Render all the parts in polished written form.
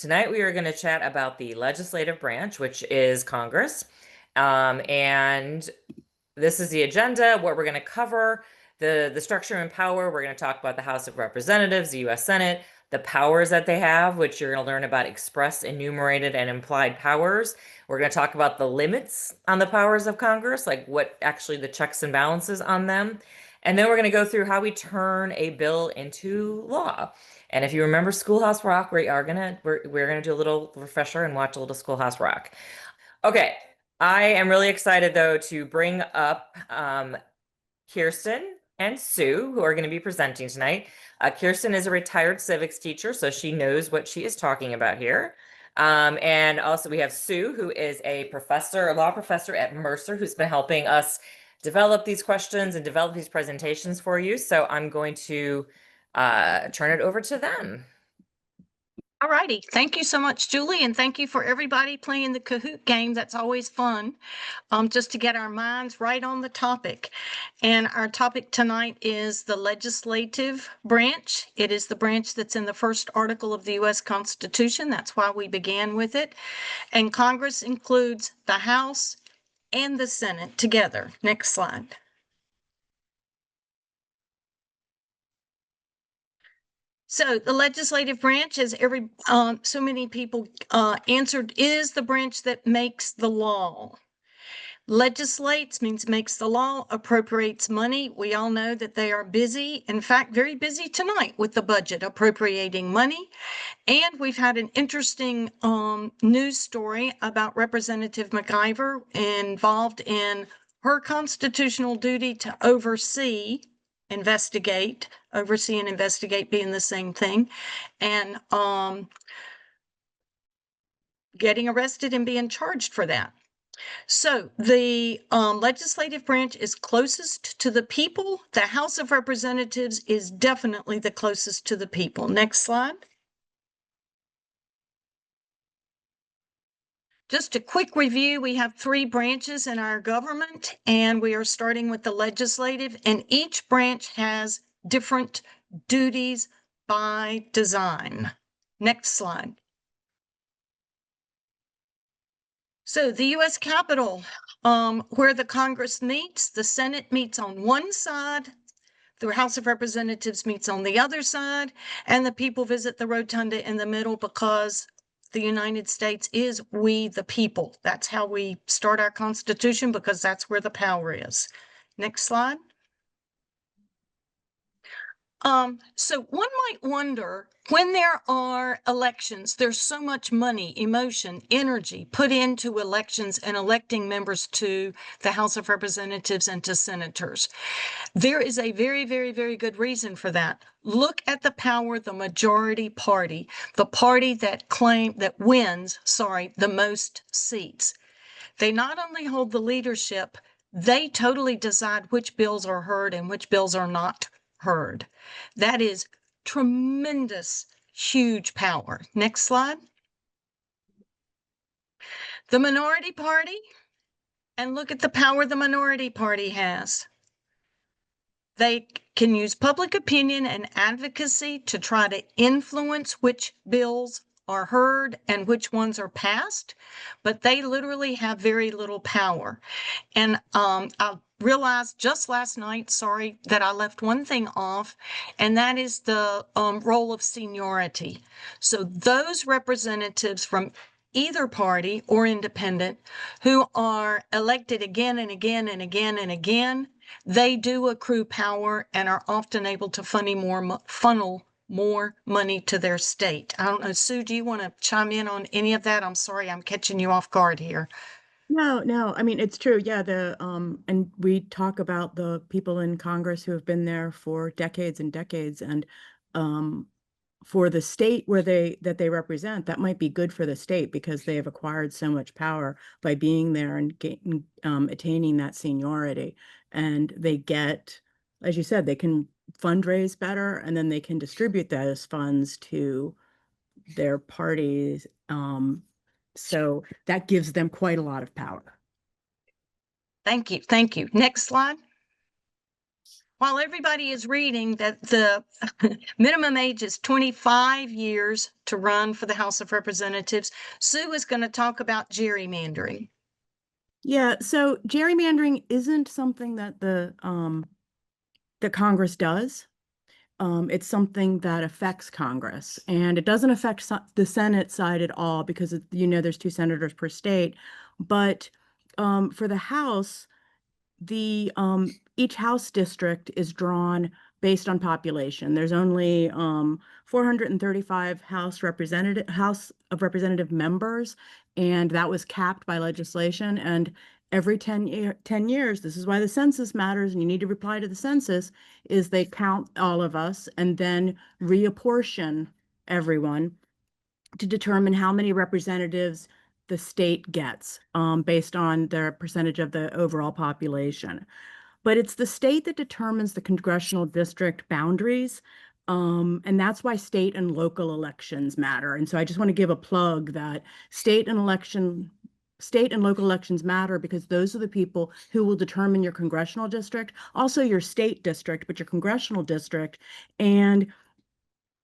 Tonight we are going to chat about the legislative branch, which is Congress. And this is the agenda, what we're going to cover, the structure and power. We're going to talk about the House of Representatives, the U.S. Senate, the powers that they have, which you're going to learn about express, enumerated, and implied powers. We're going to talk about the limits on the powers of Congress, like what actually the checks and balances on them. And then we're going to go through how we turn a bill into law. And if you remember Schoolhouse Rock, we're gonna do a little refresher and watch a little Schoolhouse Rock. Okay, I am really excited though to bring up Kirsten and Sue, who are going to be presenting tonight. Kirsten is a retired civics teacher, so she knows what she is talking about here. And also we have Sue, who is a law professor at Mercer, who's been helping us develop these questions and develop these presentations for you. So I'm going to turn it over to them. All righty. Thank you so much, Julie, and thank you for everybody playing the Kahoot game. That's always fun, just to get our minds right on the topic. And our topic tonight is the legislative branch. It is the branch that's in the first article of the U.S. Constitution. That's why we began with it. And Congress includes the House and the Senate together. Next slide. So the legislative branch, as so many people answered, is the branch that makes the law. Legislates means makes the law, appropriates money. We all know that they are busy, in fact, very busy tonight with the budget, appropriating money. And we've had an interesting news story about Representative McIver involved in her constitutional duty to oversee and investigate being the same thing, and getting arrested and being charged for that. So the legislative branch is closest to the people. The House of Representatives is definitely the closest to the people. Next slide. Just a quick review, we have 3 branches in our government, and we are starting with the legislative, and each branch has different duties by design. Next slide. So the U.S. Capitol, where the Congress meets, the Senate meets on one side, the House of Representatives meets on the other side, and the people visit the rotunda in the middle because the United States is we the people. That's how we start our Constitution, because that's where the power is. Next slide. So one might wonder, when there are elections, there's so much money, emotion, energy put into elections and electing members to the House of Representatives and to senators. There is a very, very, very good reason for that. Look at the power, the majority party, the party that wins the most seats. They not only hold the leadership, they totally decide which bills are heard and which bills are not heard. That is tremendous, huge power. Next slide. The minority party, and look at the power the minority party has. They can use public opinion and advocacy to try to influence which bills are heard and which ones are passed, but they literally have very little power. And I realized just last night, sorry, that I left one thing off, and that is the role of seniority. So those representatives from either party or independent who are elected again and again and again and again, they do accrue power and are often able to funnel more money to their state. I don't know, Sue, do you want to chime in on any of that? I'm sorry, I'm catching you off guard here. No, I mean, it's true. Yeah, and we talk about the people in Congress who have been there for decades and decades, and for the state that they represent, that might be good for the state because they have acquired so much power by being there and attaining that seniority. And they get, as you said, they can fundraise better, and then they can distribute those funds to their parties. So that gives them quite a lot of power. Thank you. Thank you. Next slide. While everybody is reading that the minimum age is 25 years to run for the House of Representatives, Sue is going to talk about gerrymandering. Yeah, so gerrymandering isn't something that that Congress does. It's something that affects Congress, and it doesn't affect the Senate side at all because there's 2 senators per state. But for the House, the each House district is drawn based on population. There's only 435 House of Representative members, and that was capped by legislation. And every 10 years, this is why the census matters, and you need to reply to the census, is they count all of us and then reapportion everyone to determine how many representatives the state gets based on their percentage of the overall population. But it's the state that determines the congressional district boundaries. And that's why state and local elections matter. And so I just want to give a plug that state and local elections matter because those are the people who will determine your congressional district, also your state district, but your congressional district. And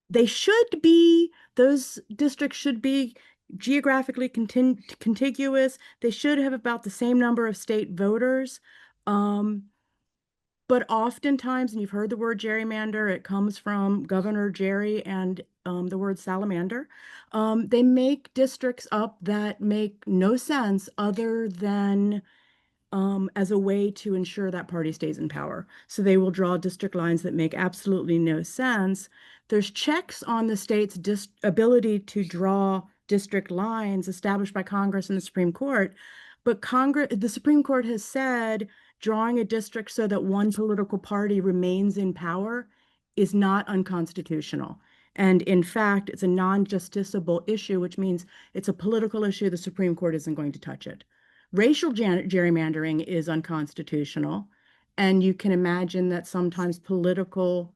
those districts should be geographically contiguous. They should have about the same number of state voters. But oftentimes, and you've heard the word gerrymander, it comes from Governor Jerry and the word salamander. They make districts up that make no sense other than as a way to ensure that party stays in power. So they will draw district lines that make absolutely no sense. There's checks on the state's ability to draw district lines established by Congress and the Supreme Court. But the Supreme Court has said drawing a district so that one political party remains in power is not unconstitutional. And in fact, it's a non-justiciable issue, which means it's a political issue. The Supreme Court isn't going to touch it. Racial gerrymandering is unconstitutional, and you can imagine that sometimes political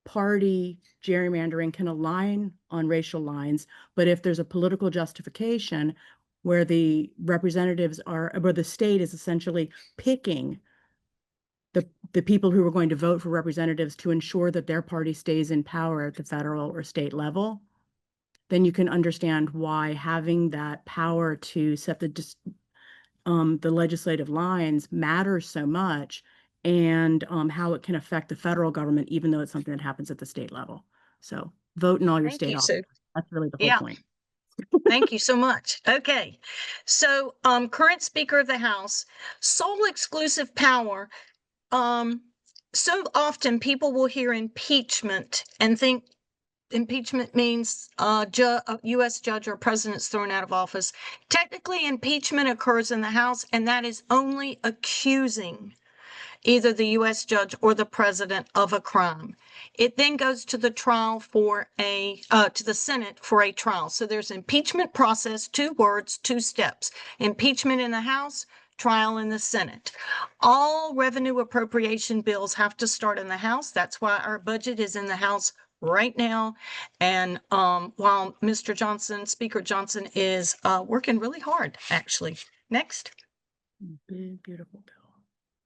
party gerrymandering can align on racial lines, but if there's a political justification where the state is essentially picking the people who are going to vote for representatives to ensure that their party stays in power at the federal or state level, then you can understand why having that power to set the legislative lines matters so much, and how it can affect the federal government, even though it's something that happens at the state level. So vote in all your Thank state you, offices. Sue. That's really the whole Yeah. point. Thank you so much. Okay. So, current Speaker of the House, sole exclusive power. So often people will hear impeachment and think impeachment means a U.S. judge or president's thrown out of office. Technically, impeachment occurs in the House, and that is only accusing either the U.S. judge or the president of a crime. It then goes to the to the Senate for a trial. So there's impeachment process, 2 words, 2 steps. Impeachment in the House, trial in the Senate. All revenue appropriation bills have to start in the House. That's why our budget is in the House right now. And while Mr. Johnson, Speaker Johnson, is working really hard, actually. Next. Big, beautiful bill.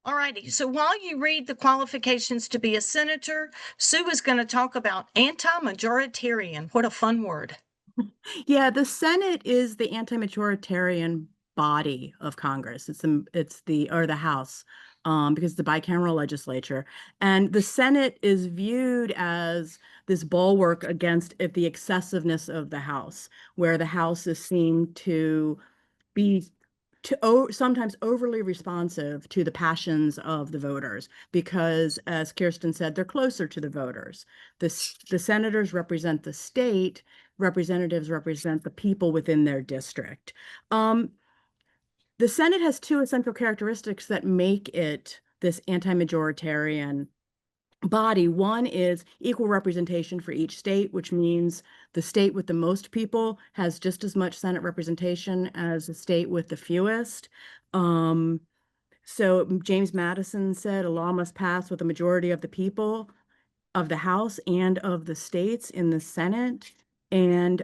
All righty. So while you read the qualifications to be a senator, Sue is going to talk about anti-majoritarian. What a fun word. Yeah, the Senate is the anti-majoritarian body of Congress. It's the House, because it's the bicameral legislature. And the Senate is viewed as this bulwark against the excessiveness of the House, where the House is seen to be sometimes overly responsive to the passions of the voters, because, as Kirsten said, they're closer to the voters. The senators represent the state, representatives represent the people within their district. The Senate has 2 essential characteristics that make it this anti-majoritarian body. One is equal representation for each state, which means the state with the most people has just as much Senate representation as the state with the fewest. So James Madison said a law must pass with a majority of the people of the House and of the states in the Senate. And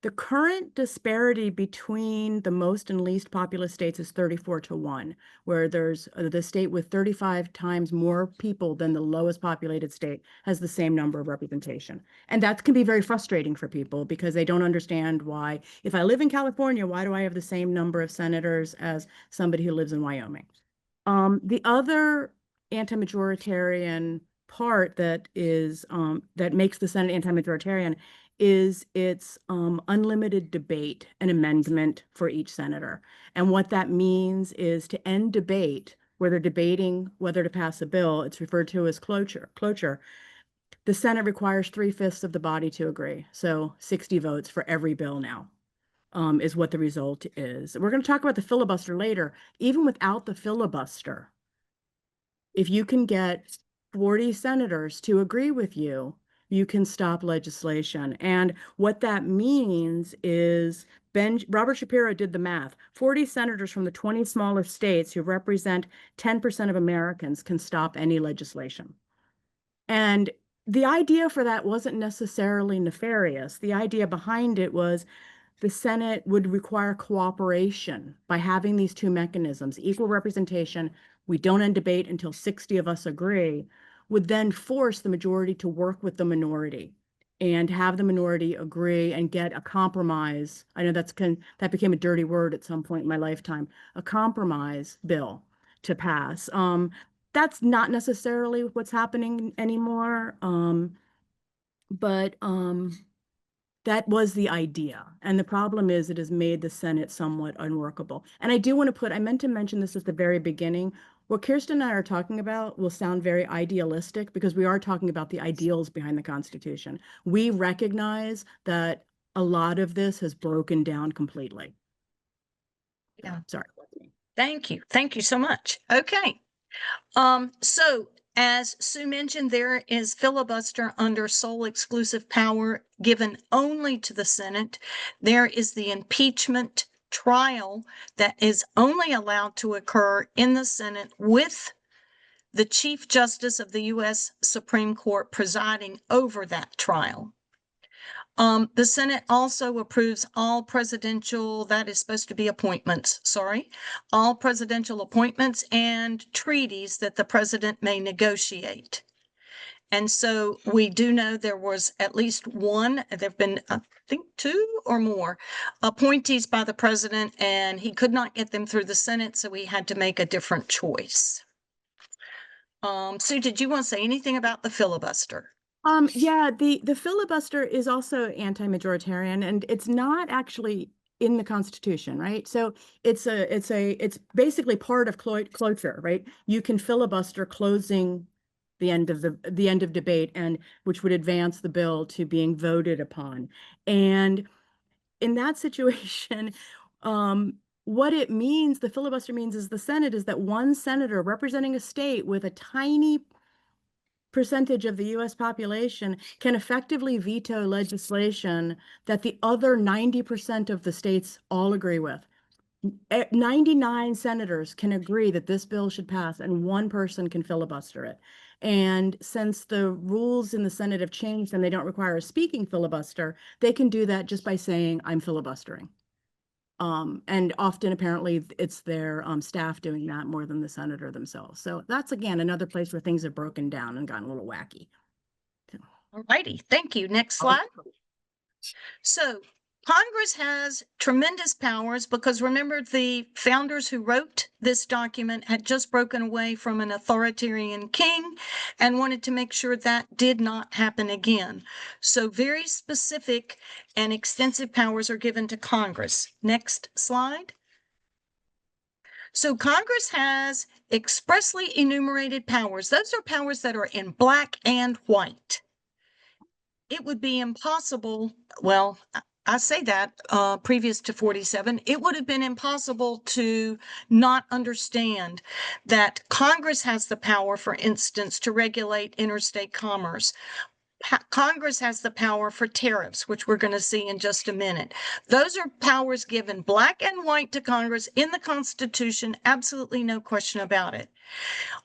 The current disparity between the most and least populous states is 34-1, where there's the state with 35 times more people than the lowest populated state has the same number of representation. And that can be very frustrating for people because they don't understand why, if I live in California, why do I have the same number of senators as somebody who lives in Wyoming? The other anti-majoritarian part that is that makes the Senate anti-majoritarian is its unlimited debate and amendment for each senator. And what that means is to end debate where they're debating whether to pass a bill. It's referred to as cloture. The Senate requires 3/5 of the body to agree. So 60 votes for every bill now. Is what the result is. We're going to talk about the filibuster later. Even without the filibuster, if you can get 40 senators to agree with you, you can stop legislation. And what that means is Robert Shapiro did the math. 40 senators from the 20 smallest states who represent 10% of Americans can stop any legislation. And the idea for that wasn't necessarily nefarious. The idea behind it was the Senate would require cooperation by having these two mechanisms, equal representation. We don't end debate until 60 of us agree, would then force the majority to work with the minority and have the minority agree and get a compromise. I know that became a dirty word at some point in my lifetime, a compromise bill to pass. That's not necessarily what's happening anymore. But that was the idea. And the problem is it has made the Senate somewhat unworkable. And I do want to I meant to mention this at the very beginning. What Kirsten and I are talking about will sound very idealistic because we are talking about the ideals behind the Constitution. We recognize that a lot of this has broken down completely. Yeah. Sorry. Thank you. Thank you so much. Okay. So as Sue mentioned, there is filibuster under sole exclusive power given only to the Senate. There is the impeachment trial that is only allowed to occur in the Senate with the Chief Justice of the U.S. Supreme Court presiding over that trial. The Senate also approves all presidential, that is supposed to be appointments, sorry, all presidential appointments and treaties that the president may negotiate. And so we do know there was at least one, there've been, I think, 2 or more appointees by the president, and he could not get them through the Senate, so he had to make a different choice. Sue, did you want to say anything about the filibuster? Yeah, the filibuster is also anti-majoritarian, and it's not actually in the Constitution, right? So it's basically part of cloture, right? You can filibuster closing the end of debate, and which would advance the bill to being voted upon. And in that situation, what it means, the filibuster means, is the Senate is that one senator representing a state with a tiny percentage of the US population can effectively veto legislation that the other 90% of the states all agree with. 99 senators can agree that this bill should pass, and one person can filibuster it. And since the rules in the Senate have changed and they don't require a speaking filibuster, they can do that just by saying, I'm filibustering. And often, apparently, it's their staff doing that more than the senator themselves. So that's, again, another place where things have broken down and gotten a little wacky. All righty, thank you. Next slide. So Congress has tremendous powers because remember, the founders who wrote this document had just broken away from an authoritarian king and wanted to make sure that did not happen again. So very specific and extensive powers are given to Congress. Next slide. So Congress has expressly enumerated powers. Those are powers that are in black and white. It would be impossible, well, I say that previous to 47, it would have been impossible to not understand that Congress has the power, for instance, to regulate interstate commerce. Congress has the power for tariffs, which we're going to see in just a minute. Those are powers given black and white to Congress in the Constitution, absolutely no question about it.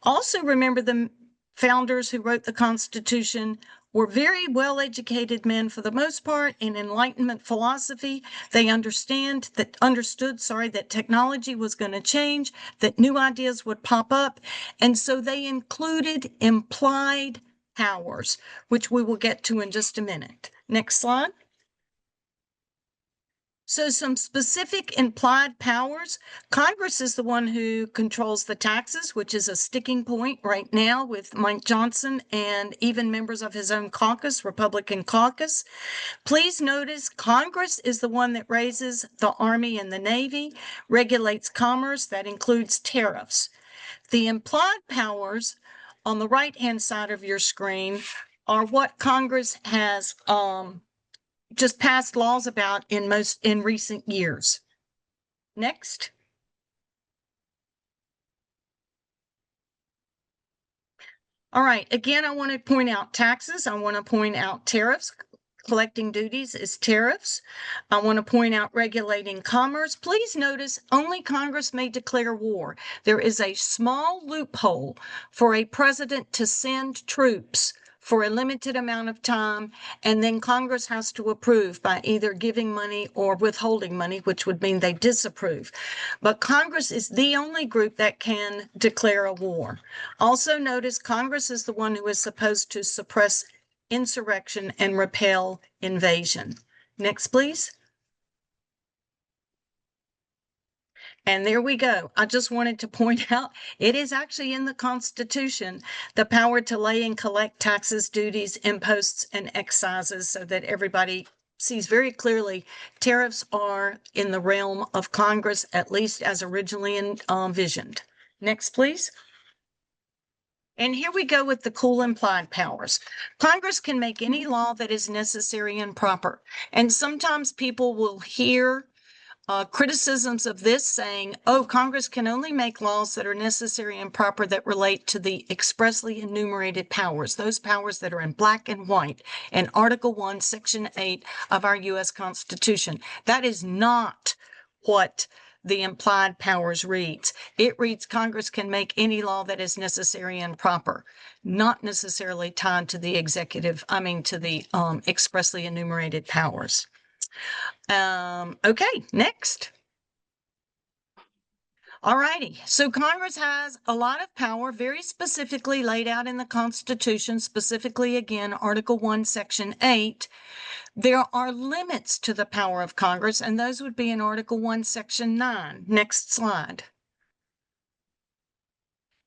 Also, remember the founders who wrote the Constitution were very well-educated men for the most part in Enlightenment philosophy. They understood that technology was going to change, that new ideas would pop up, and so they included implied powers, which we will get to in just a minute. Next slide. So some specific implied powers. Congress is the one who controls the taxes, which is a sticking point right now with Mike Johnson and even members of his own caucus, Republican caucus. Please notice Congress is the one that raises the Army and the Navy, regulates commerce, that includes tariffs. The implied powers on the right-hand side of your screen are what Congress has just passed laws about in recent years. Next. All right, again, I want to point out taxes. I want to point out tariffs. Collecting duties is tariffs. I want to point out regulating commerce. Please notice only Congress may declare war. There is a small loophole for a president to send troops for a limited amount of time, and then Congress has to approve by either giving money or withholding money, which would mean they disapprove. But Congress is the only group that can declare a war. Also notice Congress is the one who is supposed to suppress insurrection and repel invasion. Next, please. And there we go. I just wanted to point out, it is actually in the Constitution, the power to lay and collect taxes, duties, imposts, and excises, so that everybody sees very clearly tariffs are in the realm of Congress, at least as originally envisioned. Next, please. And here we go with the cool implied powers. Congress can make any law that is necessary and proper. And sometimes people will hear criticisms of this saying, oh, Congress can only make laws that are necessary and proper that relate to the expressly enumerated powers, those powers that are in black and white in Article 1, Section 8 of our U.S. Constitution. That is not what the implied powers reads. It reads Congress can make any law that is necessary and proper, not necessarily tied to the to the expressly enumerated powers. Okay, next. All righty. So Congress has a lot of power, very specifically laid out in the Constitution, specifically, again, Article 1, Section 8. There are limits to the power of Congress, and those would be in Article 1, Section 9. Next slide.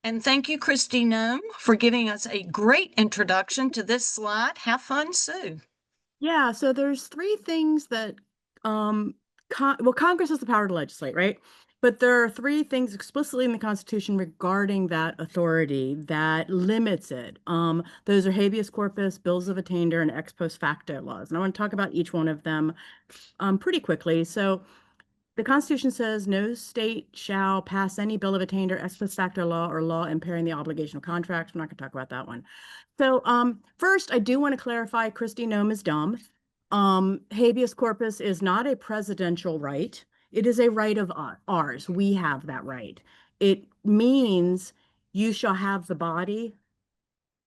And thank you, Christy Nome, for giving us a great introduction to this slide. Have fun, Sue. Yeah, so there's three things that Congress has the power to legislate, right? But there are three things explicitly in the Constitution regarding that authority that limits it. Those are habeas corpus, bills of attainder, and ex post facto laws. And I want to talk about each one of them pretty quickly. So the Constitution says no state shall pass any bill of attainder, ex post facto law, or law impairing the obligation of contracts. I'm not going to talk about that one. So first, I do want to clarify, Christy Nome is dumb. Habeas corpus is not a presidential right. It is a right of ours. We have that right. It means you shall have the body,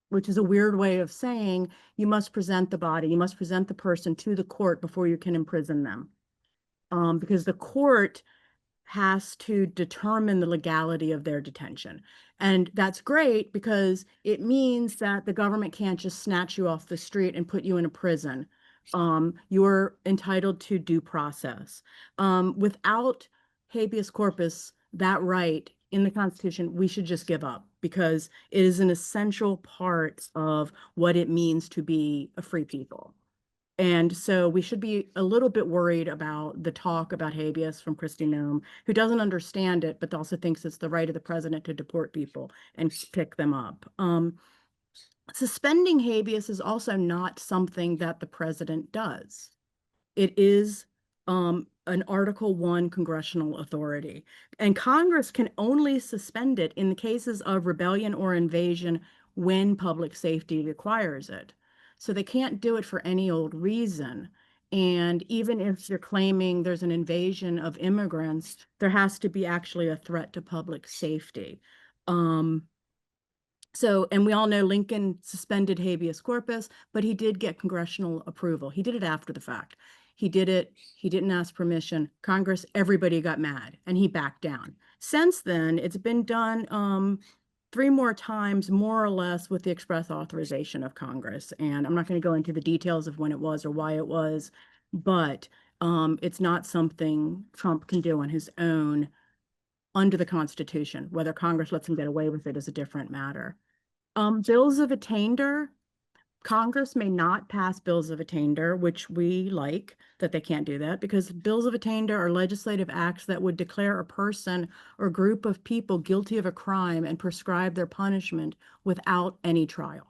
which is a weird way of saying you must present the body. You must present the person to the court before you can imprison them. Because the court has to determine the legality of their detention. And that's great because it means that the government can't just snatch you off the street and put you in a prison. You're entitled to due process. Without habeas corpus, that right in the Constitution, we should just give up because it is an essential part of what it means to be a free people. And so we should be a little bit worried about the talk about habeas from Christy Nome, who doesn't understand it, but also thinks it's the right of the president to deport people and pick them up. Suspending habeas is also not something that the president does. It is an Article 1 congressional authority, and Congress can only suspend it in the cases of rebellion or invasion when public safety requires it. So they can't do it for any old reason. And even if you're claiming there's an invasion of immigrants, there has to be actually a threat to public safety. So, and we all know Lincoln suspended habeas corpus, but he did get congressional approval. He did it after the fact. He did it. He didn't ask permission. Congress, everybody got mad and he backed down. Since then, it's been done 3 more times, more or less, with the express authorization of Congress. And I'm not going to go into the details of when it was or why it was, but it's not something Trump can do on his own under the Constitution. Whether Congress lets him get away with it is a different matter. Bills of attainder, Congress may not pass bills of attainder, which we like that they can't do that, because bills of attainder are legislative acts that would declare a person or group of people guilty of a crime and prescribe their punishment without any trial.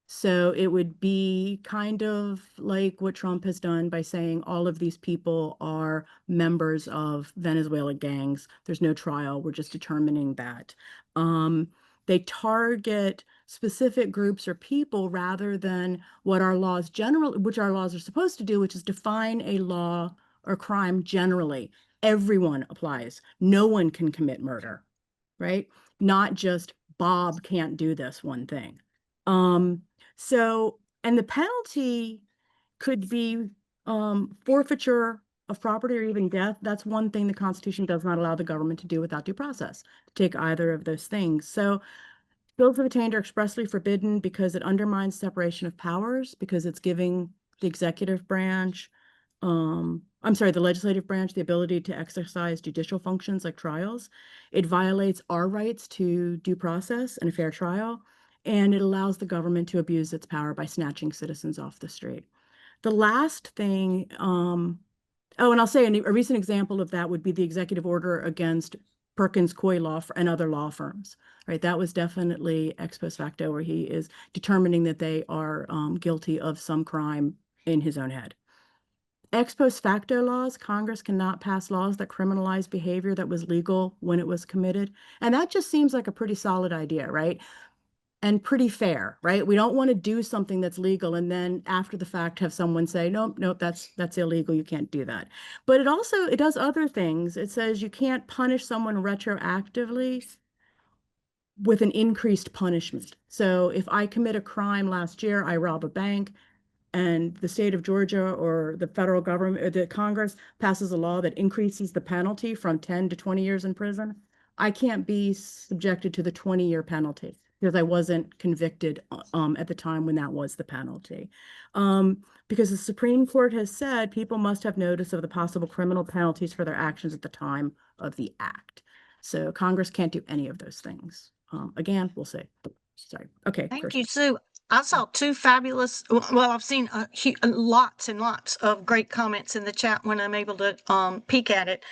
So it would be kind of like what Trump has done by saying all of these people are members of Venezuela gangs. There's no trial. We're just determining that. They target specific groups or people rather than what our laws which our laws are supposed to do, which is define a law or crime generally. Everyone applies. No one can commit murder, right? Not just Bob can't do this one thing. So, and the penalty could be forfeiture of property or even death. That's one thing the Constitution does not allow the government to do without due process, to take either of those things. So bills of attainder are expressly forbidden because it undermines separation of powers, because it's giving the executive branch, the legislative branch, the ability to exercise judicial functions like trials. It violates our rights to due process and a fair trial, and it allows the government to abuse its power by snatching citizens off the street. The last thing, and I'll say a recent example of that would be the executive order against Perkins Coie Law and other law firms, right? That was definitely ex post facto, where he is determining that they are guilty of some crime in his own head. Ex post facto laws, Congress cannot pass laws that criminalize behavior that was legal when it was committed. And that just seems like a pretty solid idea, right? And pretty fair, right? We don't want to do something that's legal and then after the fact have someone say, nope, that's illegal. You can't do that. But it does other things. It says you can't punish someone retroactively with an increased punishment. So if I commit a crime last year, I rob a bank, and the state of Georgia or the federal government or the Congress passes a law that increases the penalty from 10 to 20 years in prison, I can't be subjected to the 20-year penalty because I wasn't convicted at the time when that was the penalty. Because the Supreme Court has said people must have notice of the possible criminal penalties for their actions at the time of the act. So Congress can't do any of those things. Again, we'll see. Sorry. Okay. Thank you, Sue. I saw two fabulous, well, I've seen lots and lots of great comments in the chat when I'm able to peek at it.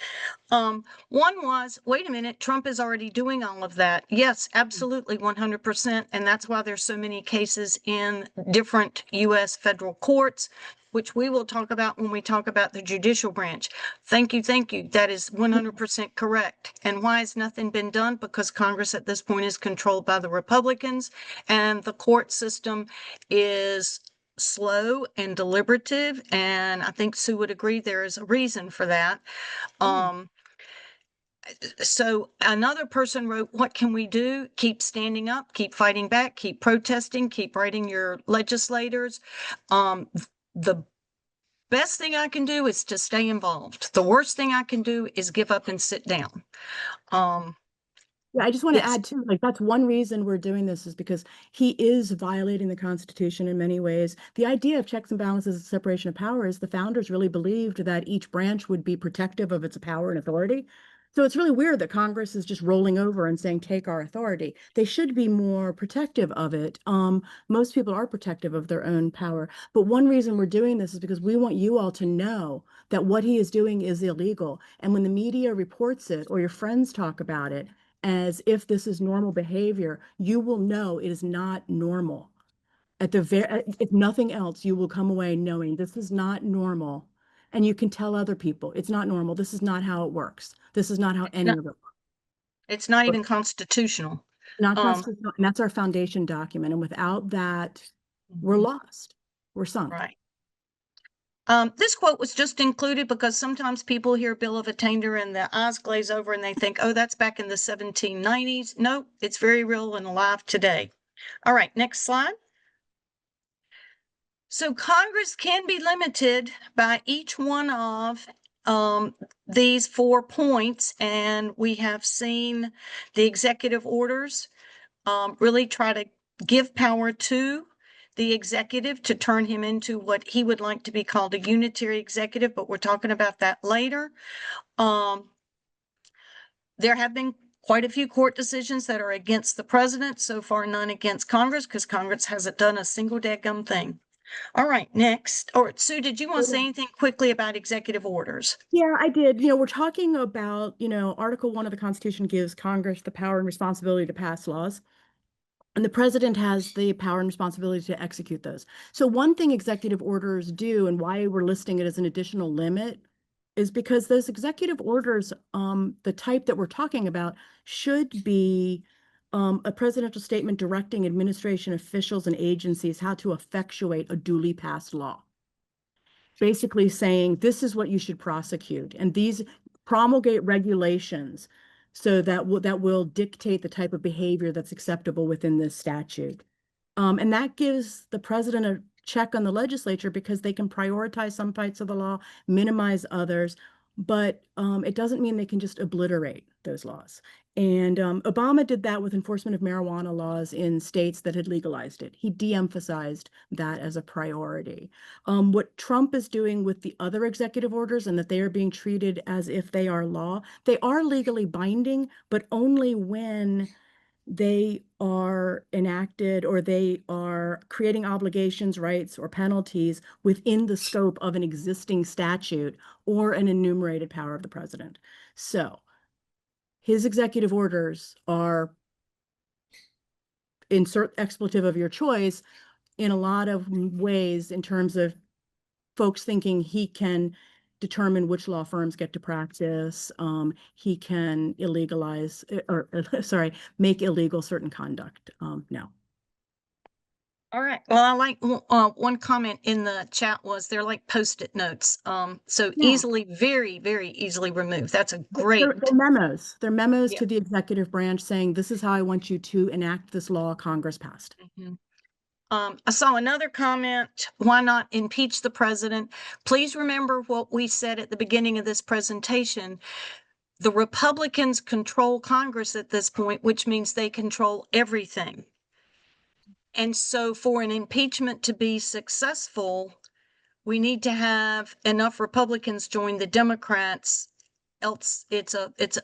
One was, wait a minute, Trump is already doing all of that. Yes, absolutely, 100%. And that's why there's so many cases in different U.S. federal courts, which we will talk about when we talk about the judicial branch. Thank you. That is 100% correct. And why has nothing been done? Because Congress at this point is controlled by the Republicans, and the court system is slow and deliberative. And I think Sue would agree there is a reason for that. So another person wrote, what can we do? Keep standing up, keep fighting back, keep protesting, keep writing your legislators. The best thing I can do is to stay involved. The worst thing I can do is give up and sit down. Yeah, I just want to Yes. add too, like that's one reason we're doing this is because he is violating the Constitution in many ways. The idea of checks and balances and separation of powers, the founders really believed that each branch would be protective of its power and authority. So it's really weird that Congress is just rolling over and saying, take our authority. They should be more protective of it. Most people are protective of their own power. But one reason we're doing this is because we want you all to know that what he is doing is illegal. And when the media reports it or your friends talk about it as if this is normal behavior, you will know it is not normal. If nothing else, you will come away knowing this is not normal. And you can tell other people it's not normal. This is not how it works. This is not how any of it works. It's not even constitutional. Not constitutional. And that's our foundation document. And without that, we're lost. We're sunk. Right. This quote was just included because sometimes people hear Bill of Attainder and their eyes glaze over and they think, oh, that's back in the 1790s. No, it's very real and alive today. All right, next slide. So Congress can be limited by each one of these 4 points, and we have seen the executive orders really try to give power to the executive to turn him into what he would like to be called a unitary executive, but we're talking about that later. There have been quite a few court decisions that are against the president. So far, none against Congress, because Congress hasn't done a single dadgum thing. All right, next. Or Sue, did you want to say anything quickly about executive orders? Yeah, I did. We're talking about, Article 1 of the Constitution gives Congress the power and responsibility to pass laws. And the president has the power and responsibility to execute those. So one thing executive orders do, and why we're listing it as an additional limit, is because those executive orders, the type that we're talking about, should be a presidential statement directing administration officials and agencies how to effectuate a duly passed law. Basically saying, this is what you should prosecute, and these promulgate regulations so that will dictate the type of behavior that's acceptable within this statute. And that gives the president a check on the legislature because they can prioritize some parts of the law, minimize others, but it doesn't mean they can just obliterate those laws. And Obama did that with enforcement of marijuana laws in states that had legalized it. He de-emphasized that as a priority. What Trump is doing with the other executive orders, and that they are being treated as if they are law, they are legally binding, but only when they are enacted or they are creating obligations, rights, or penalties within the scope of an existing statute or an enumerated power of the president. So his executive orders are, insert expletive of your choice, in a lot of ways in terms of folks thinking he can determine which law firms get to practice. He can illegalize make illegal certain conduct. No. All right. Well, I like one comment in the chat was they're like Post-it notes. So Yeah. easily, very, very easily removed. That's a great. They're memos. They're memos Yeah. to the executive branch saying, this is how I want you to enact this law Congress passed. Mm-hmm. I saw another comment, why not impeach the president? Please remember what we said at the beginning of this presentation. The Republicans control Congress at this point, which means they control everything. And so for an impeachment to be successful, we need to have enough Republicans join the Democrats, else it's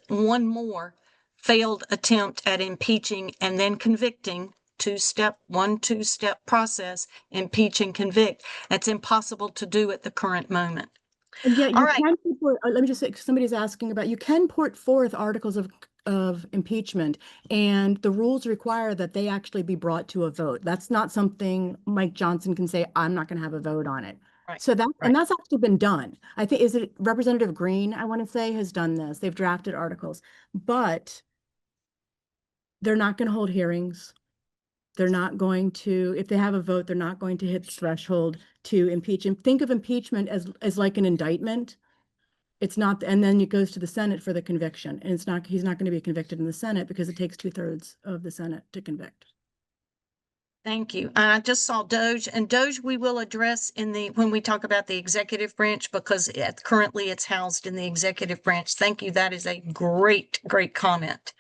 one more failed attempt at impeaching and then convicting. Two-step process, impeach and convict. That's impossible to do at the current moment. And yet you All right. can, let me just say, somebody's asking about, you can put forth articles of impeachment, and the rules require that they actually be brought to a vote. That's not something Mike Johnson can say, I'm not going to have a vote on it. Right. So that, and that's actually been done. I think, is it Representative Green, I want to say, has done this. They've drafted articles, but they're not going to hold hearings. They're not going to, if they have a vote, they're not going to hit the threshold to impeach. And think of impeachment as like an indictment. It's not, and then it goes to the Senate for the conviction. And it's not, he's not going to be convicted in the Senate because it takes 2/3 of the Senate to convict. Thank you. I just saw Doge, and Doge we will address when we talk about the executive branch, because currently it's housed in the executive branch. Thank you. That is a great, great comment.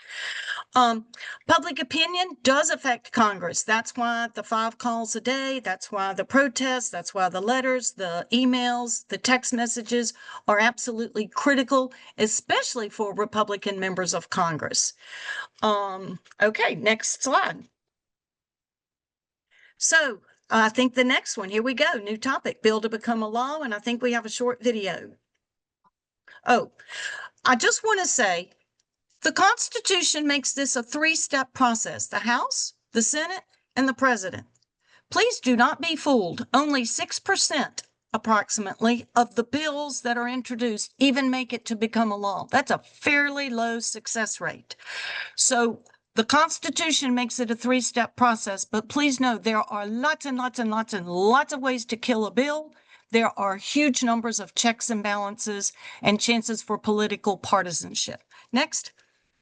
Public opinion does affect Congress. That's why the 5 calls a day. That's why the protests. That's why the letters, the emails, the text messages are absolutely critical, especially for Republican members of Congress. Okay, next slide. So I think the next one, here we go, new topic, bill to become a law. And I think we have a short video. Oh, I just want to say, the Constitution makes this a 3-step process: the House, the Senate, and the President. Please do not be fooled. Only 6% approximately of the bills that are introduced even make it to become a law. That's a fairly low success rate. So the Constitution makes it a 3-step process, but please know there are lots and lots and lots and lots of ways to kill a bill. there are huge numbers of checks and balances and chances for political partisanship. Next.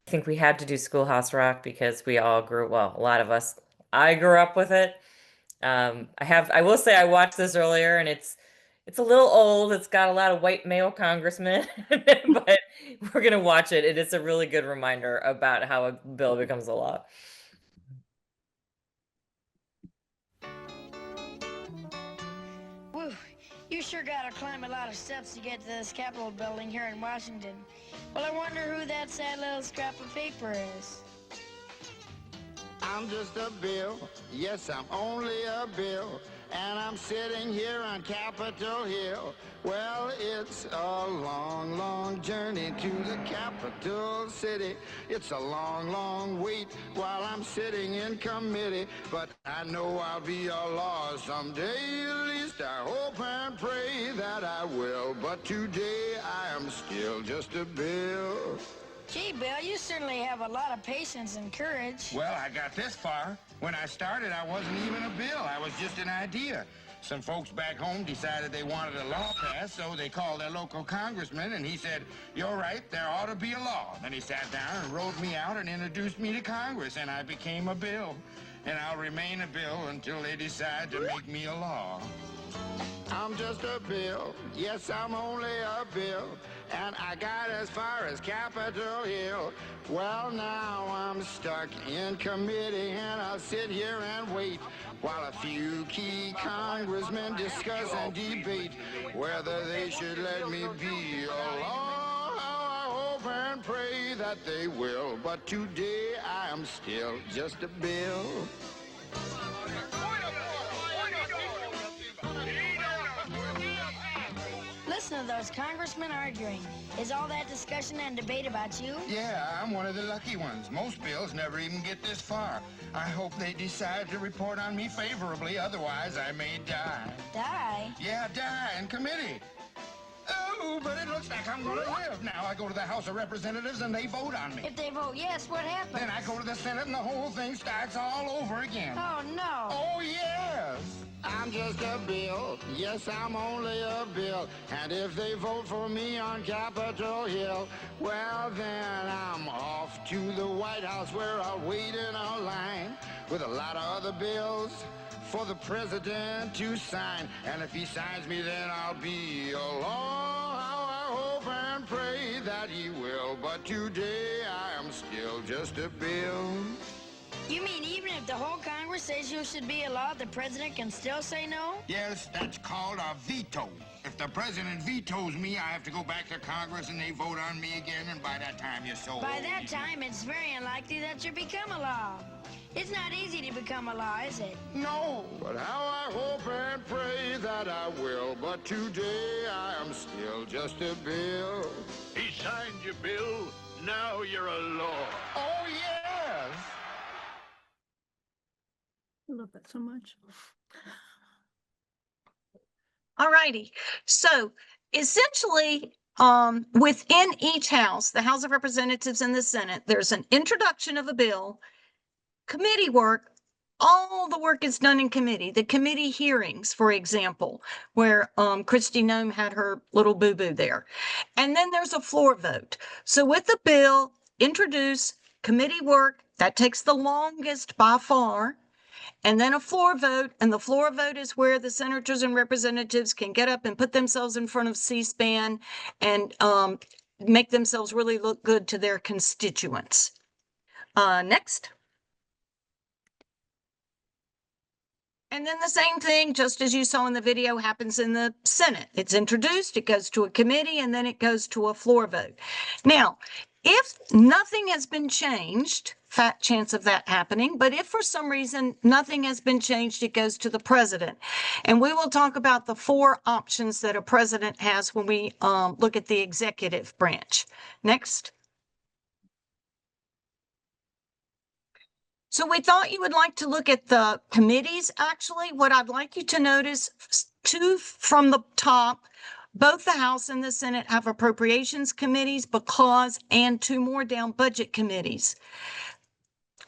I think we had to do Schoolhouse Rock because we all grew, well, a lot of us, I grew up with it. I will say I watched this earlier and it's a little old. It's got a lot of white male congressmen, but we're gonna watch it. It is a really good reminder about how a bill becomes a law. Woo, you sure gotta climb a lot of steps to get to this Capitol building here in Washington. Well, I wonder who that sad little scrap of paper is. I'm just a bill, yes, I'm only a bill, and I'm sitting here on Capitol Hill. Well, it's a long, long journey to the capital city. It's a long, long wait while I'm sitting in committee, but I know I'll be a law someday. At least I hope and pray that I will, but today I am still just a bill. Gee, Bill, you certainly have a lot of patience and courage. Well, I got this far. When I started, I wasn't even a bill. I was just an idea. Some folks back home decided they wanted a law passed, so they called their local congressman, and he said, "You're right, there ought to be a law." Then he sat down and wrote me out and introduced me to Congress, and I became a bill. And I'll remain a bill until they decide to make me a law. I'm just a bill, yes, I'm only a bill, and I got as far as Capitol Hill. Well, now I'm stuck in committee, and I'll sit here and wait while a few key congressmen discuss and debate whether they should let me be a law. I hope and pray that they will, but today I am still just a bill. Listen to those congressmen arguing. Is all that discussion and debate about you? Yeah, I'm one of the lucky ones. Most bills never even get this far. I hope they decide to report on me favorably, otherwise I may die. Die? Yeah, die in committee. Oh, but it looks like I'm gonna live. Now I go to the House of Representatives and they vote on me. If they vote yes, what happens? Then I go to the Senate and the whole thing starts all over again. Oh, no. Oh, yes. I'm just a bill. Yes, I'm only a bill. And if they vote for me on Capitol Hill, well, then I'm off to the White House where I'll wait in a line with a lot of other bills for the president to sign. And if he signs me, then I'll be a law. How I hope and pray that he will. But today I am still just a bill. You mean even if the whole Congress says you should be a law, the president can still say no? Yes, that's called a veto. If the president vetoes me, I have to go back to Congress and they vote on me again, and by that time you're so By old. that time, it's very unlikely that you become a law. It's not easy to become a law, is it? No, but how I hope and pray that I will. But today I am still just a bill. He signed your bill. Now you're a law. Oh, yes. I love that so much. All righty. So essentially, within each house, the House of Representatives and the Senate, there's an introduction of a bill, committee work. All the work is done in committee. The committee hearings, for example, where Kristi Noem had her little boo-boo there. And then there's a floor vote. So with the bill, introduce committee work, that takes the longest by far. And then a floor vote, and the floor vote is where the senators and representatives can get up and put themselves in front of C-SPAN and make themselves really look good to their constituents. Next. And then the same thing, just as you saw in the video, happens in the Senate. It's introduced, it goes to a committee, and then it goes to a floor vote. Now, if nothing has been changed, fat chance of that happening, but if for some reason nothing has been changed, it goes to the president. And we will talk about the 4 options that a president has when we look at the executive branch. Next. So we thought you would like to look at the committees. Actually, what I'd like you to notice, 2 from the top, both the House and the Senate have appropriations committees and 2 more down, budget committees.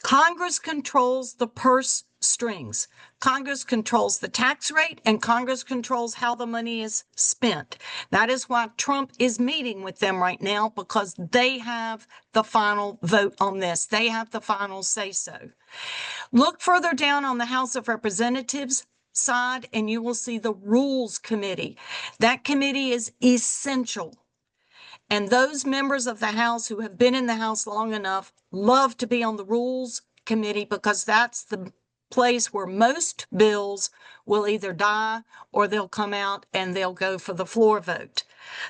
Congress controls the purse strings. Congress controls the tax rate and Congress controls how the money is spent. That is why Trump is meeting with them right now, because they have the final vote on this. They have the final say so. Look further down on the House of Representatives side and you will see the Rules Committee. That committee is essential. And those members of the House who have been in the House long enough love to be on the Rules Committee, because that's the place where most bills will either die or they'll come out and they'll go for the floor vote.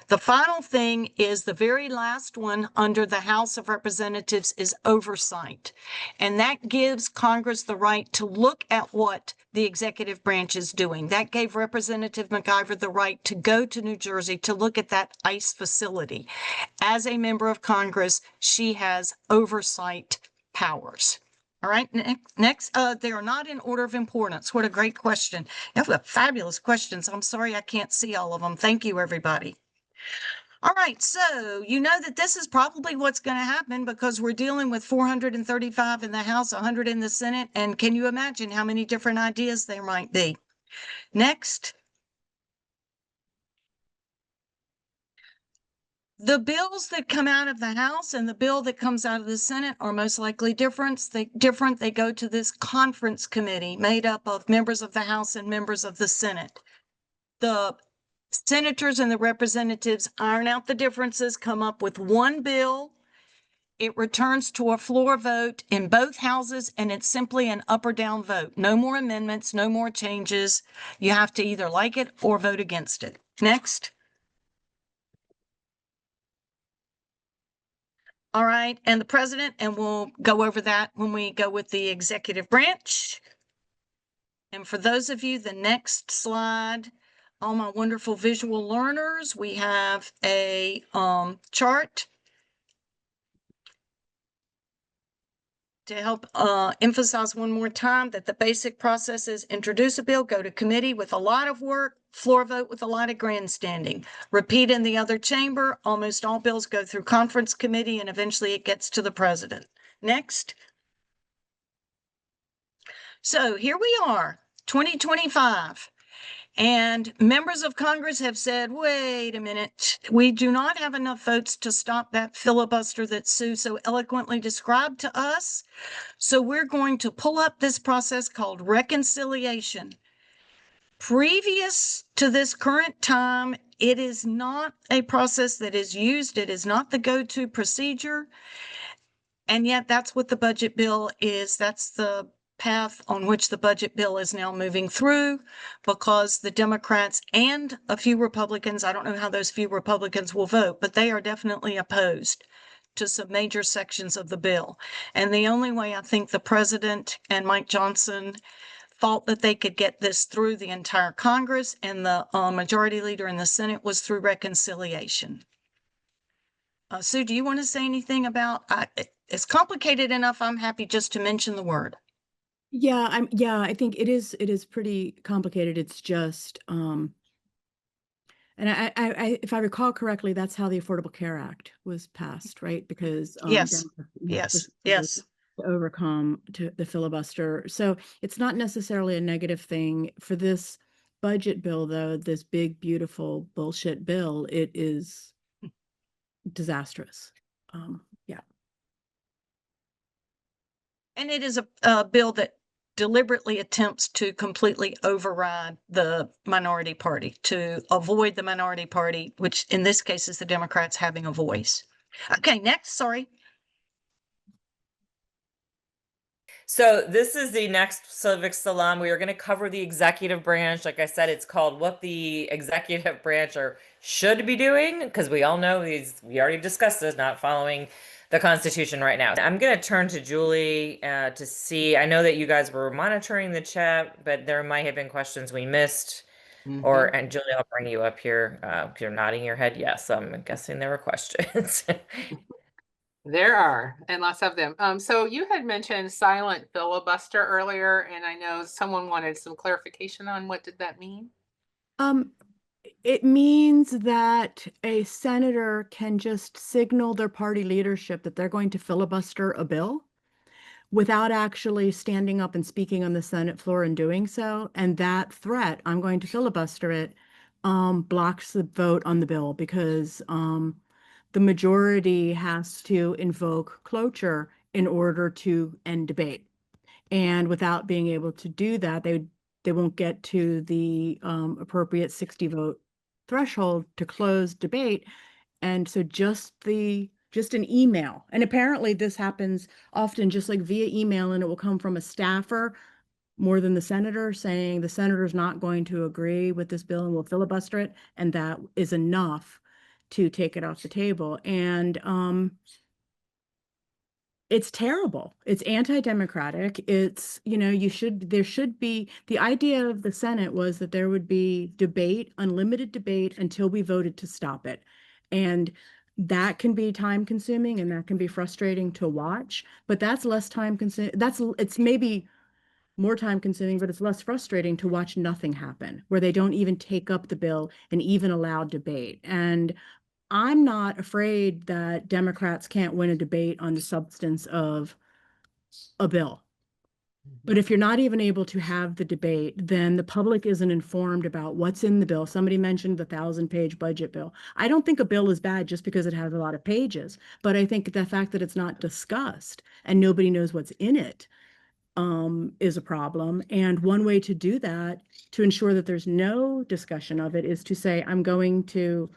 The final thing is the very last one under the House of Representatives is oversight. And that gives Congress the right to look at what the executive branch is doing. That gave Representative McIver the right to go to New Jersey to look at that ICE facility. As a member of Congress, she has oversight powers. All right, next, they are not in order of importance. What a great question. You have fabulous questions. I'm sorry I can't see all of them. Thank you, everybody. All right, so you know that this is probably what's going to happen, because we're dealing with 435 in the House, 100 in the Senate, and can you imagine how many different ideas there might be? Next. The bills that come out of the House and the bill that comes out of the Senate are most likely different. They go to this conference committee made up of members of the House and members of the Senate. The senators and the representatives iron out the differences, come up with one bill. It returns to a floor vote in both houses, and it's simply an up or down vote. No more amendments, no more changes. You have to either like it or vote against it. Next. All right, and the president, and we'll go over that when we go with the executive branch. And for those of you, the next slide, all my wonderful visual learners, we have a chart to help emphasize one more time that the basic process is introduce a bill, go to committee with a lot of work, floor vote with a lot of grandstanding. Repeat in the other chamber. Almost all bills go through conference committee and eventually it gets to the president. Next. So here we are, 2025. And members of Congress have said, wait a minute, we do not have enough votes to stop that filibuster that Sue so eloquently described to us. So we're going to pull up this process called reconciliation. Previous to this current time, it is not a process that is used. It is not the go-to procedure. And yet that's what the budget bill is. That's the path on which the budget bill is now moving through, because the Democrats and a few Republicans, I don't know how those few Republicans will vote, but they are definitely opposed to some major sections of the bill. And the only way I think the president and Mike Johnson thought that they could get this through the entire Congress and the majority leader in the Senate was through reconciliation. Sue, do you want to say anything about, it's complicated enough. I'm happy just to mention the word. Yeah, I think it is pretty complicated. It's just and I if I recall correctly, that's how the Affordable Care Act was passed, right? Because Yes. Democrats Yes. to overcome the filibuster. So it's not necessarily a negative thing for this budget bill, though. This big, beautiful bullshit bill, it is disastrous. Yeah. And it is a bill that deliberately attempts to completely override the minority party, to avoid the minority party, which in this case is the Democrats having a voice. Okay, next, sorry. So this is the next Civics Salon. We are going to cover the executive branch. Like I said, it's called What the Executive Branch should be doing, because we all know we already discussed this, not following the Constitution right now. I'm going to turn to Julie to see. I know that you guys were monitoring the chat, but there might have been questions we missed. And Julie, I'll bring you up here. You're nodding your head yes. I'm guessing there were questions. There are, and lots of them. So you had mentioned silent filibuster earlier, and I know someone wanted some clarification on what did that mean? It means that a senator can just signal their party leadership that they're going to filibuster a bill without actually standing up and speaking on the Senate floor and doing so. And that threat, I'm going to filibuster it, blocks the vote on the bill because the majority has to invoke cloture in order to end debate. And without being able to do that, they won't get to the appropriate 60 vote threshold to close debate. And so just an email, and apparently this happens often just like via email, and it will come from a staffer more than the senator saying the senator's not going to agree with this bill and will filibuster it, and that is enough to take it off the table. And it's terrible. It's anti-democratic. It's, there should be, the idea of the Senate was that there would be debate, unlimited debate until we voted to stop it. And that can be time consuming and that can be frustrating to watch, but that's less time consuming. It's maybe more time consuming, but it's less frustrating to watch nothing happen, where they don't even take up the bill and even allow debate. And I'm not afraid that Democrats can't win a debate on the substance of a bill. But if you're not even able to have the debate, then the public isn't informed about what's in the bill. Somebody mentioned the 1,000-page budget bill. I don't think a bill is bad just because it has a lot of pages, but I think the fact that it's not discussed and nobody knows what's in it is a problem. And one way to do that, to ensure that there's no discussion of it, is to say, I'm going to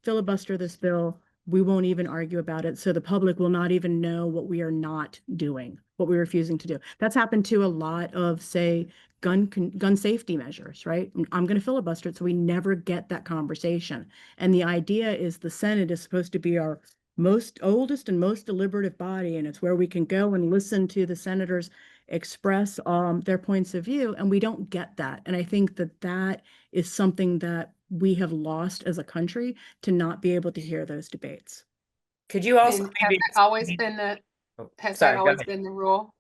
filibuster this bill. We won't even argue about it. So the public will not even know what we are not doing, what we're refusing to do. That's happened to a lot of, say, gun safety measures, right? I'm going to filibuster it so we never get that conversation. And the idea is the Senate is supposed to be our oldest and most deliberative body, and it's where we can go and listen to the senators express their points of view, and we don't get that. And I think that is something that we have lost as a country, to not be able to hear those debates. Could you also And has that always been the been the rule?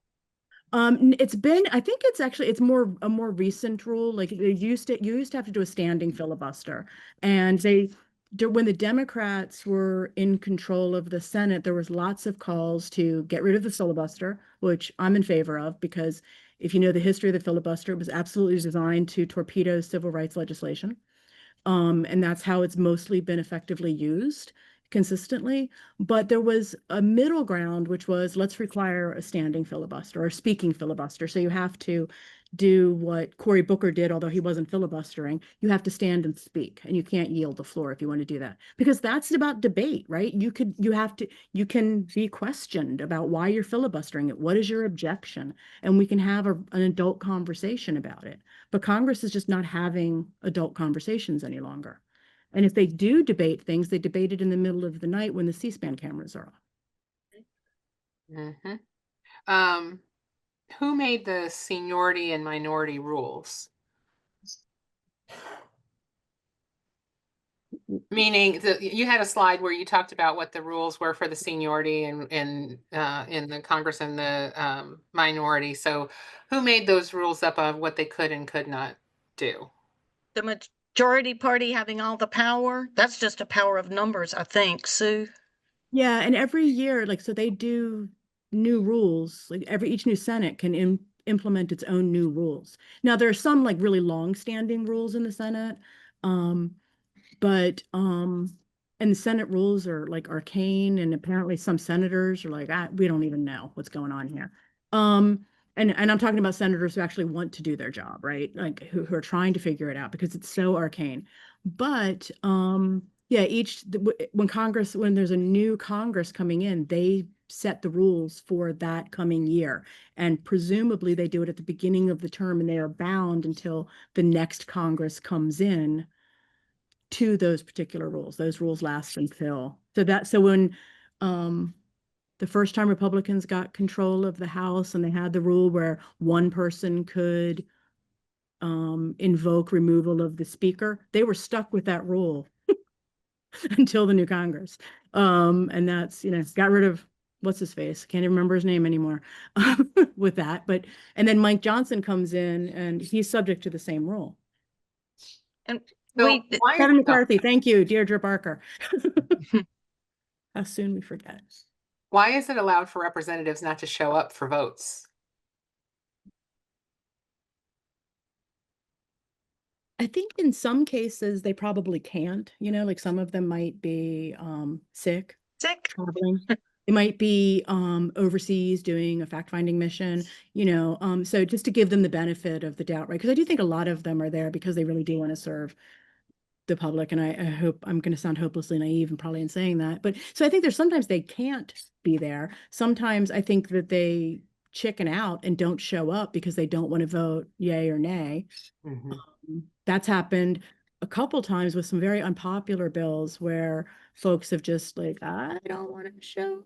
It's been, I think it's more a more recent rule. Like you used to have to do a standing filibuster, and when the Democrats were in control of the Senate, there was lots of calls to get rid of the filibuster, which I'm in favor of, because if you know the history of the filibuster, it was absolutely designed to torpedo civil rights legislation. And that's how it's mostly been effectively used consistently. But there was a middle ground, which was, let's require a standing filibuster or speaking filibuster. So you have to do what Cory Booker did, although he wasn't filibustering. You have to stand and speak, and you can't yield the floor if you want to do that, because that's about debate, right? You can be questioned about why you're filibustering it. What is your objection? And we can have an adult conversation about it. But Congress is just not having adult conversations any longer. And if they do debate things, they debate it in the middle of the night when the C-SPAN cameras are off. Who made the seniority and minority rules? Meaning you had a slide where you talked about what the rules were for the seniority and in the Congress and the minority. So who made those rules up of what they could and could not do? The majority party having all the power. That's just a power of numbers, I think, Sue. Yeah, and every year, so they do new rules. Like each new Senate can implement its own new rules. Now there are some really long-standing rules in the Senate, but and the Senate rules are arcane, and apparently some senators are we don't even know what's going on here. And I'm talking about senators who actually want to do their job, right? Who are trying to figure it out, because it's so arcane. But yeah, when there's a new Congress coming in, they set the rules for that coming year. And presumably they do it at the beginning of the term, and they are bound until the next Congress comes in to those particular rules. Those rules last until, so when the first time Republicans got control of the House and they had the rule where one person could invoke removal of the speaker, they were stuck with that rule until the new Congress. And that's, got rid of what's his face. Can't even remember his name anymore with that. And then Mike Johnson comes in and he's subject to the same rule. And Kevin McCarthy, thank you, Deirdre Barker. How soon we forget. Why is it allowed for representatives not to show up for votes? I think in some cases they probably can't, like some of them might be sick, Sick. traveling. It might be overseas doing a fact-finding mission, so just to give them the benefit of the doubt, right? Because I do think a lot of them are there because they really do want to serve the public. And I hope I'm going to sound hopelessly naive and probably in saying that. But so I think there's sometimes they can't be there. Sometimes I think that they chicken out and don't show up because they don't want to vote yay or nay. That's happened a couple times with some very unpopular bills where folks have just like, I don't want to show.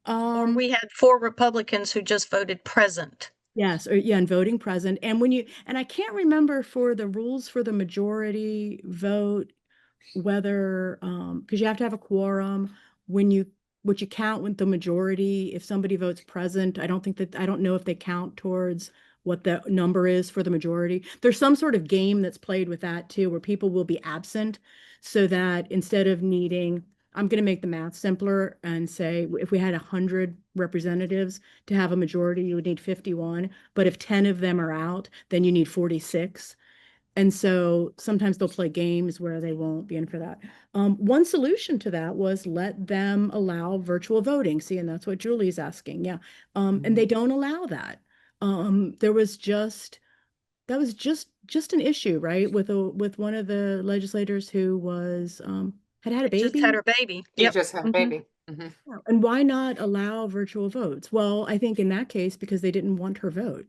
Or we had 4 Republicans who just voted present. Yes, or yeah, and voting present. And and I can't remember for the rules for the majority vote, whether, because you have to have a quorum what you count with the majority. If somebody votes present, I don't know if they count towards what the number is for the majority. There's some sort of game that's played with that too, where people will be absent so that instead of needing, I'm going to make the math simpler and say if we had 100 representatives to have a majority, you would need 51. But if 10 of them are out, then you need 46. And so sometimes they'll play games where they won't be in for that. One solution to that was let them allow virtual voting. See, and that's what Julie's asking. Yeah. And they don't allow that. That was just an issue, right? With one of the legislators who was had a baby. Just had her baby. You Yep. just had a baby. Mhm. Yeah, and why not allow virtual votes? Well, I think in that case, because they didn't want her vote.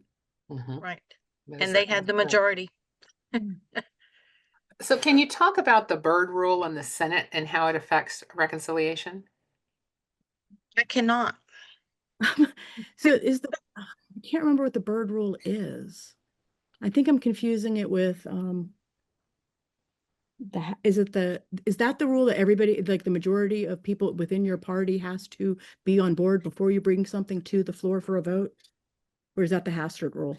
Mhm. Right. That is And they a- had the majority. So can you talk about the Byrd rule in the Senate and how it affects reconciliation? I cannot. So I can't remember what the Byrd rule is. I think I'm confusing it with is that the rule that everybody, like the majority of people within your party has to be on board before you bring something to the floor for a vote? Or is that the Hastert rule?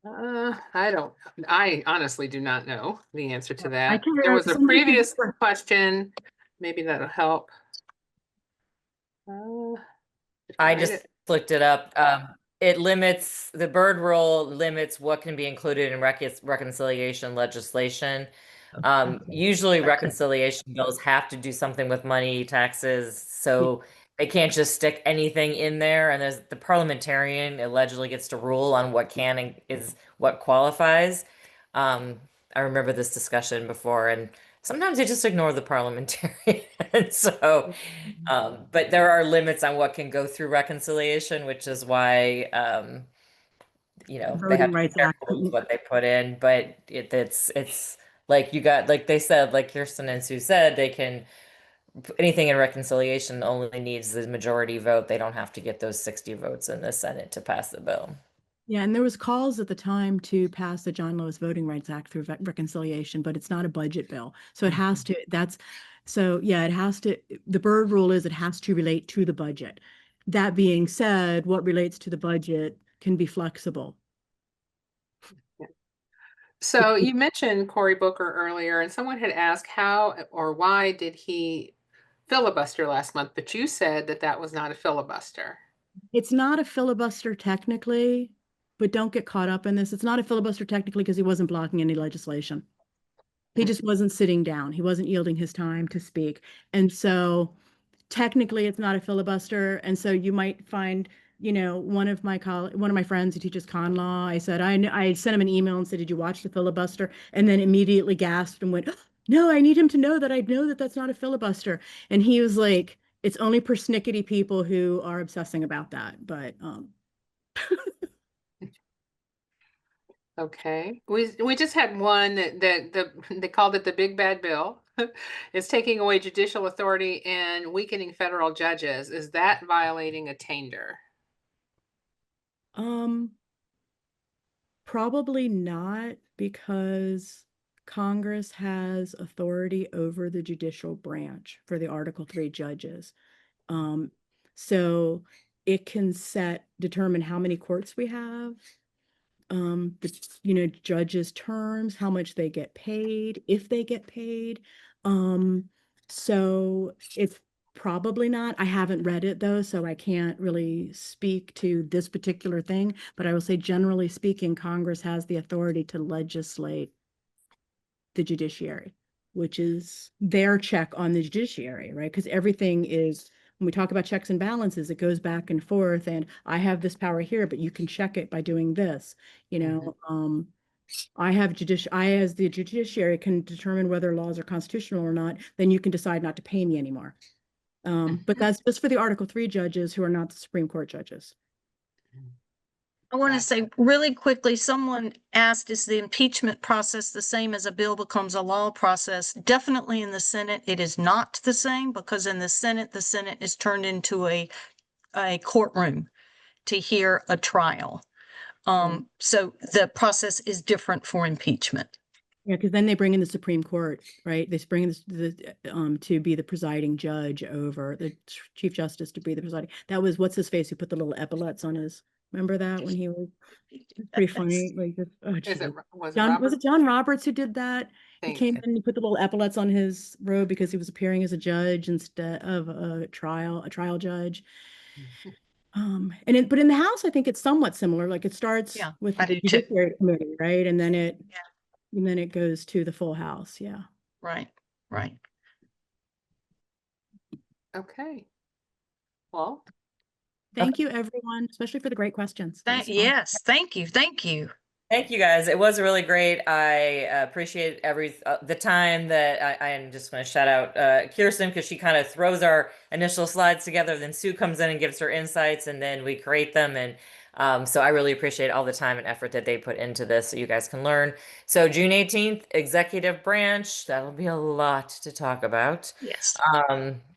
I honestly do not know the answer to I that. can't There remember. was a Somebody can previous differ. question. Maybe that'll help. Did I write just it? looked it up. The Byrd rule limits what can be included in reconciliation legislation. Usually reconciliation bills have to do something with money, taxes, so they can't just stick anything in there. And there's the parliamentarian allegedly gets to rule on what can and is what qualifies. I remember this discussion before, and sometimes they just ignore the parliamentarian. And so, but there are limits on what can go through reconciliation, which is why, they have Voting to be Rights Act. careful with what they put in. But it's like like they said, like Kirsten and Sue said, they can anything in reconciliation only needs the majority vote. They don't have to get those 60 votes in the Senate to pass the bill. Yeah, and there was calls at the time to pass the John Lewis Voting Rights Act through reconciliation, but it's not a budget bill. So it has to, it has to, the Byrd rule is it has to relate to the budget. That being said, what relates to the budget can be flexible. So you mentioned Cory Booker earlier, and someone had asked how or why did he filibuster last month, but you said that was not a filibuster. It's not a filibuster technically, but don't get caught up in this. It's not a filibuster technically because he wasn't blocking any legislation. He just wasn't sitting down. He wasn't yielding his time to speak. And so technically it's not a filibuster. And so you might find, one of my friends who teaches con law, I said, I sent him an email and said, did you watch the filibuster? And then immediately gasped and went, no, I need him to know that I know that that's not a filibuster. And he was like, it's only persnickety people who are obsessing about that. But Okay, we just had one that they called it the big bad bill. It's taking away judicial authority and weakening federal judges. Is that violating attainder? Probably not, because Congress has authority over the judicial branch for the Article 3 judges. So it can determine how many courts we have, judges' terms, how much they get paid, if they get paid. So it's probably not. I haven't read it though, so I can't really speak to this particular thing. But I will say, generally speaking, Congress has the authority to legislate the judiciary, which is their check on the judiciary, right? Because everything is, when we talk about checks and balances, it goes back and forth, and I have this power here, but you can check it by doing this, you know. I as the judiciary can determine whether laws are constitutional or not, then you can decide not to pay me anymore. But that's just for the Article 3 judges who are not the Supreme Court judges. I want to Gotcha. say really quickly, someone asked, is the impeachment process the same as a bill becomes a law process? Definitely in the Senate, it is not the same, because in the Senate is turned into a courtroom to hear a trial. So the process is different for impeachment. Yeah, because then they bring in the Supreme Court, right? They bring in to be the presiding judge over the Chief Justice to be the presiding. That was what's his face who put the little epaulets on his. Remember that when he was pretty funny? Like, oh, Is it, was it John, Robert? was it John Roberts who did that? He Think. came in and he put the little epaulets on his robe because he was appearing as a judge instead of a trial judge. But in the House, I think it's somewhat similar. Like it starts Yeah, with I the do too. Judiciary Committee, right? And then it goes to the full House. Yeah. Right, right. Okay. Well, Thank you, everyone, especially for the great questions. That was fun. Yes, thank you, thank you. Thank you guys. It was really great. I appreciate the time that I am just going to shout out Kirsten, because she kind of throws our initial slides together. Then Sue comes in and gives her insights, and then we create them. And so I really appreciate all the time and effort that they put into this so you guys can learn. So June 18th, executive branch. That'll be a lot to talk about. Yes.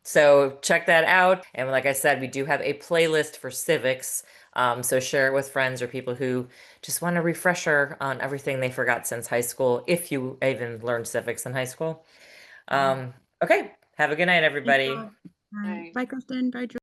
So check that out. And like I said, we do have a playlist for civics. So share it with friends or people who just want a refresher on everything they forgot since high school, if you even learned civics in high school. Okay, have a good night, everybody. Bye, Kristen. Bye, Drew.